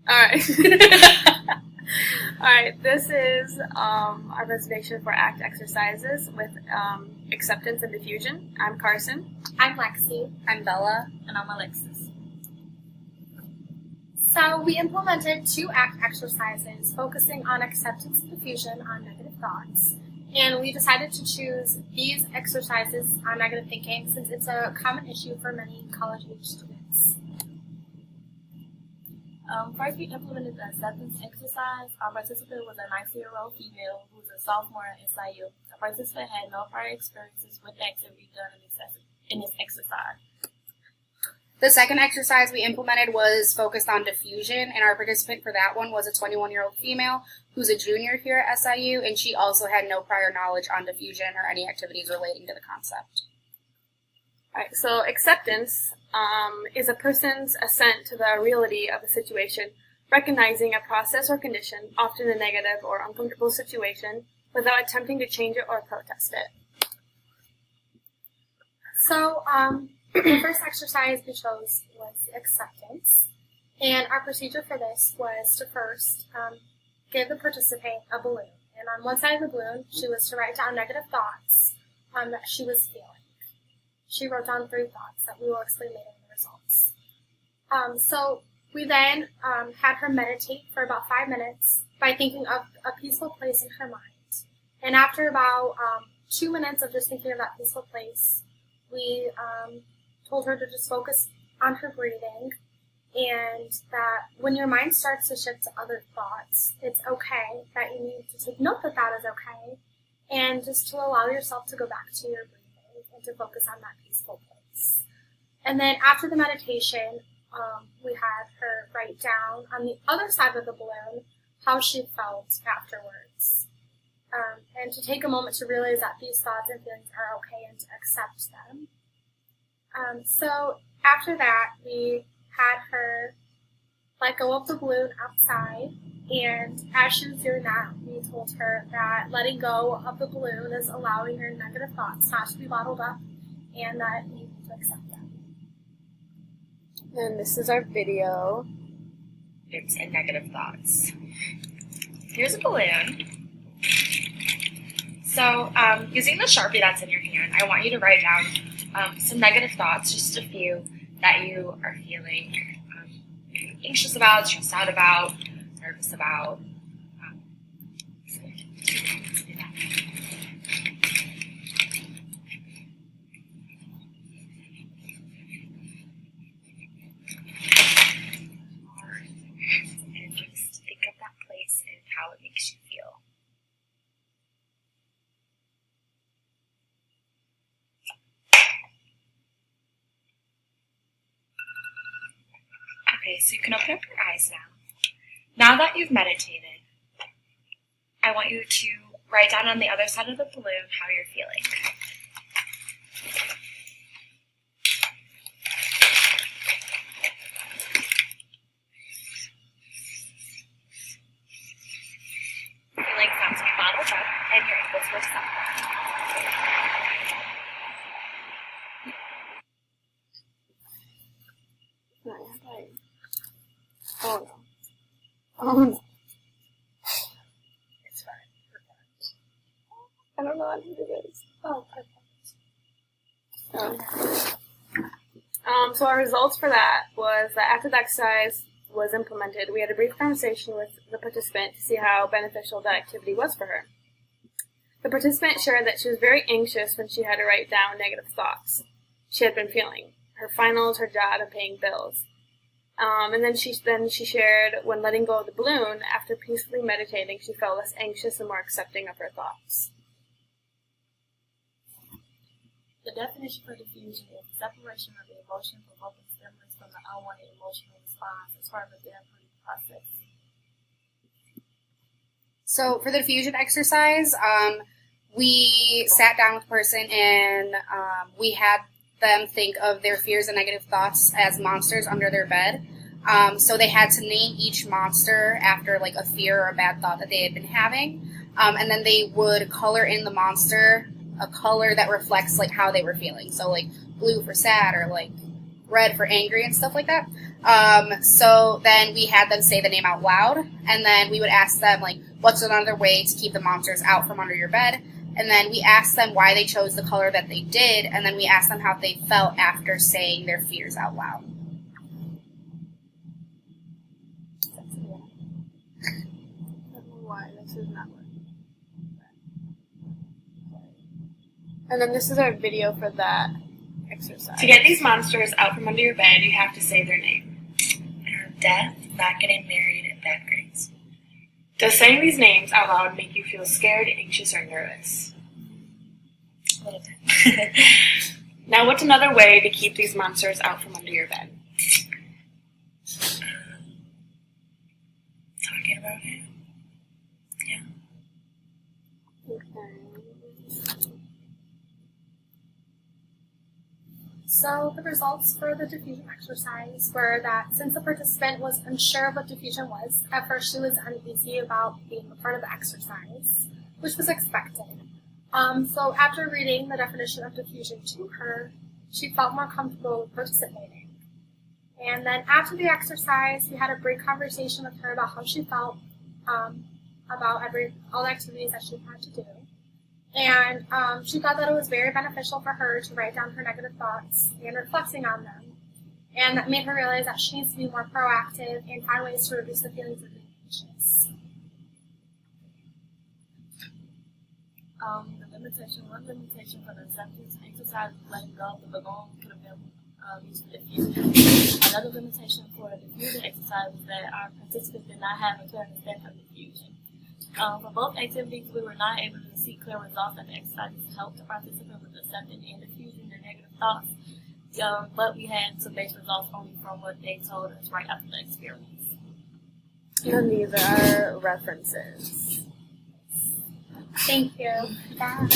Alright. Alright, this is our presentation for ACT exercises with acceptance and diffusion. I'm Carson. I'm Lexi. I'm Bella. And I'm Alexis. So we implemented 2 ACT exercises focusing on acceptance and diffusion on negative thoughts. And we decided to choose these exercises on negative thinking since it's a common issue for many college-age students. First, we implemented the acceptance exercise. Our participant was a 19-year-old female who was a sophomore at SIU. The participant had no prior experiences with the activity done in this exercise. The second exercise we implemented was focused on diffusion, and our participant for that one was a 21-year-old female who's a junior here at SIU, and she also had no prior knowledge on diffusion or any activities relating to the concept. Alright, so acceptance is a person's assent to the reality of a situation, recognizing a process or condition, often a negative or uncomfortable situation, without attempting to change it or protest it. So the first exercise we chose was acceptance. And our procedure for this was to first give the participant a balloon. And on one side of the balloon, she was to write down negative thoughts that she was feeling. She wrote down 3 thoughts that we will explain later in the results. So we then had her meditate for about 5 minutes by thinking of a peaceful place in her mind. And after about 2 minutes of just thinking of that peaceful place, we told her to just focus on her breathing, and that when your mind starts to shift to other thoughts, it's okay, that you need to take note that that is okay, and just to allow yourself to go back to your breathing and to focus on that peaceful place. And then after the meditation, we had her write down on the other side of the balloon how she felt afterwards, and to take a moment to realize that these thoughts and feelings are okay and to accept them. So after that, we had her let go of the balloon outside, and as she was doing that, we told her that letting go of the balloon is allowing your negative thoughts not to be bottled up, and that you need to accept them. And this is our video. It's in negative thoughts. Here's a balloon. So, using the Sharpie that's in your hand, I want you to write down some negative thoughts, just a few that you are feeling anxious about, stressed out about, nervous about. And just think of that place and how it makes you feel. Okay, so you can open up your eyes now. Now that you've meditated, I want you to write down on the other side of the balloon how you're feeling. Feeling sounds bottled up, and you're able to accept that. Oh no. Oh no. It's fine. I don't know how to do this. Oh, perfect. So our results for that was that after the exercise was implemented, we had a brief conversation with the participant to see how beneficial that activity was for her. The participant shared that she was very anxious when she had to write down negative thoughts she had been feeling, her finals, her job, and paying bills. And then she shared when letting go of the balloon, after peacefully meditating, she felt less anxious and more accepting of her thoughts. The definition for diffusion is the separation of the emotion provoking stimulus from the unwanted emotional response as part of the therapeutic process. So for the diffusion exercise, we sat down with the person and we had them think of their fears and negative thoughts as monsters under their bed. So they had to name each monster after like a fear or a bad thought that they had been having. And then they would color in the monster a color that reflects like how they were feeling. So like blue for sad, or like red for angry and stuff like that. So then we had them say the name out loud, and then we would ask them, like, what's another way to keep the monsters out from under your bed? And then we asked them why they chose the color that they did, and then we asked them how they felt after saying their fears out loud. I don't know why this is not working. And then this is our video for that exercise. To get these monsters out from under your bed, you have to say their name. Death, not getting married, and bad grades. Does saying these names out loud make you feel scared, anxious, or nervous? A little bit. Now, what's another way to keep these monsters out from under your bed? Talking about it. Yeah. So the results for the diffusion exercise were that since the participant was unsure of what diffusion was, at first she was uneasy about being a part of the exercise, which was expected. So after reading the definition of diffusion to her, she felt more comfortable with participating. And then after the exercise, we had a brief conversation with her about how she felt about all the activities that she had to do. And she thought that it was very beneficial for her to write down her negative thoughts and reflecting on them. And that made her realize that she needs to be more proactive and find ways to reduce the feelings of being anxious. One limitation for the acceptance exercise is letting go of the balloon could have been used for diffusion. Another limitation for the diffusion exercise is that our participants did not have a clear understanding of diffusion. For both activities, we were not able to see clear results, and the exercises helped the participant with accepting and diffusing their negative thoughts. But we had to base results only from what they told us right after the experience. And these are our references. Thank you. Bye.